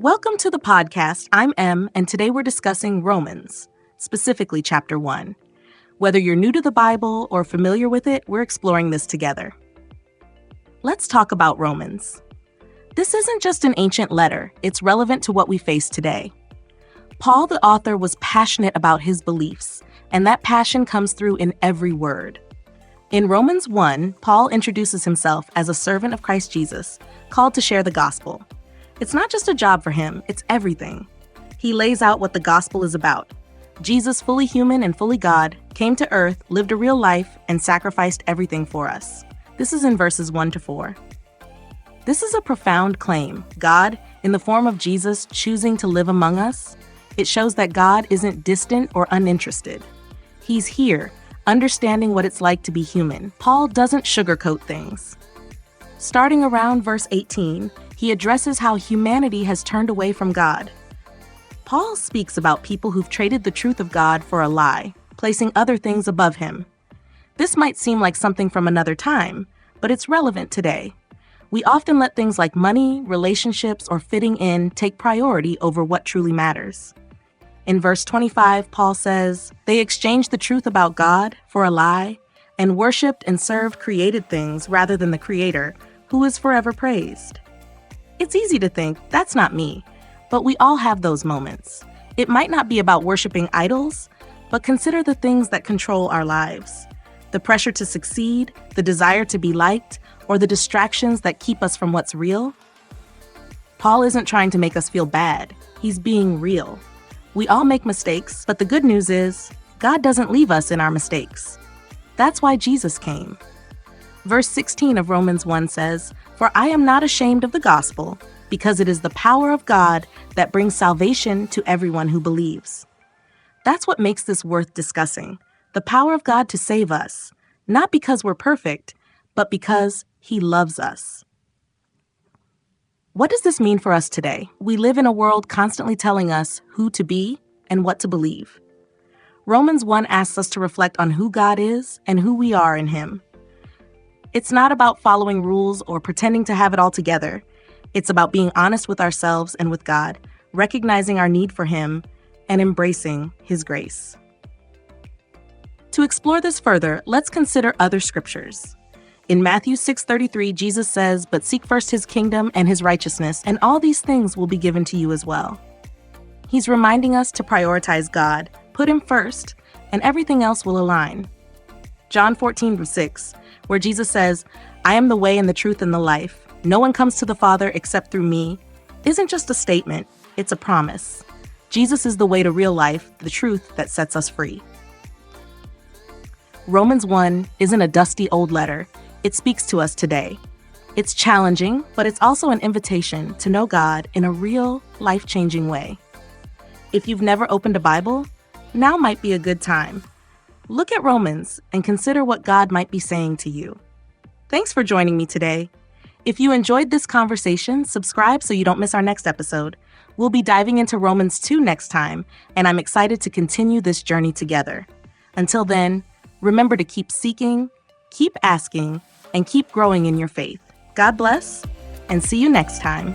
Welcome to the podcast. I'm Em, and today we're discussing Romans, specifically chapter 1. Whether you're new to the Bible or familiar with it, we're exploring this together. Let's talk about Romans. This isn't just an ancient letter, it's relevant to what we face today. Paul, the author, was passionate about his beliefs, and that passion comes through in every word. In Romans 1, Paul introduces himself as a servant of Christ Jesus, called to share the gospel. It's not just a job for him, it's everything. He lays out what the gospel is about. Jesus, fully human and fully God, came to earth, lived a real life, and sacrificed everything for us. This is in verses 1-4. This is a profound claim. God, in the form of Jesus, choosing to live among us. It shows that God isn't distant or uninterested. He's here, understanding what it's like to be human. Paul doesn't sugarcoat things. Starting around verse 18, he addresses how humanity has turned away from God. Paul speaks about people who've traded the truth of God for a lie, placing other things above him. This might seem like something from another time, but it's relevant today. We often let things like money, relationships, or fitting in take priority over what truly matters. In verse 25, Paul says, "They exchanged the truth about God for a lie, and worshipped and served created things rather than the Creator, who is forever praised." It's easy to think, that's not me, but we all have those moments. It might not be about worshiping idols, but consider the things that control our lives. The pressure to succeed, the desire to be liked, or the distractions that keep us from what's real. Paul isn't trying to make us feel bad. He's being real. We all make mistakes, but the good news is, God doesn't leave us in our mistakes. That's why Jesus came. Verse 16 of Romans 1 says, "For I am not ashamed of the gospel, because it is the power of God that brings salvation to everyone who believes." That's what makes this worth discussing. The power of God to save us, not because we're perfect, but because He loves us. What does this mean for us today? We live in a world constantly telling us who to be and what to believe. Romans 1 asks us to reflect on who God is and who we are in Him. It's not about following rules or pretending to have it all together. It's about being honest with ourselves and with God, recognizing our need for Him, and embracing His grace. To explore this further, let's consider other scriptures. In Matthew 6:33, Jesus says, "But seek first His kingdom and His righteousness, and all these things will be given to you as well." He's reminding us to prioritize God, put Him first, and everything else will align. John 14:6, where Jesus says, "I am the way and the truth and the life. No one comes to the Father except through me," isn't just a statement, it's a promise. Jesus is the way to real life, the truth that sets us free. Romans 1 isn't a dusty old letter. It speaks to us today. It's challenging, but it's also an invitation to know God in a real, life-changing way. If you've never opened a Bible, now might be a good time. Look at Romans and consider what God might be saying to you. Thanks for joining me today. If you enjoyed this conversation, subscribe so you don't miss our next episode. We'll be diving into Romans 2 next time, and I'm excited to continue this journey together. Until then, remember to keep seeking, keep asking, and keep growing in your faith. God bless, and see you next time.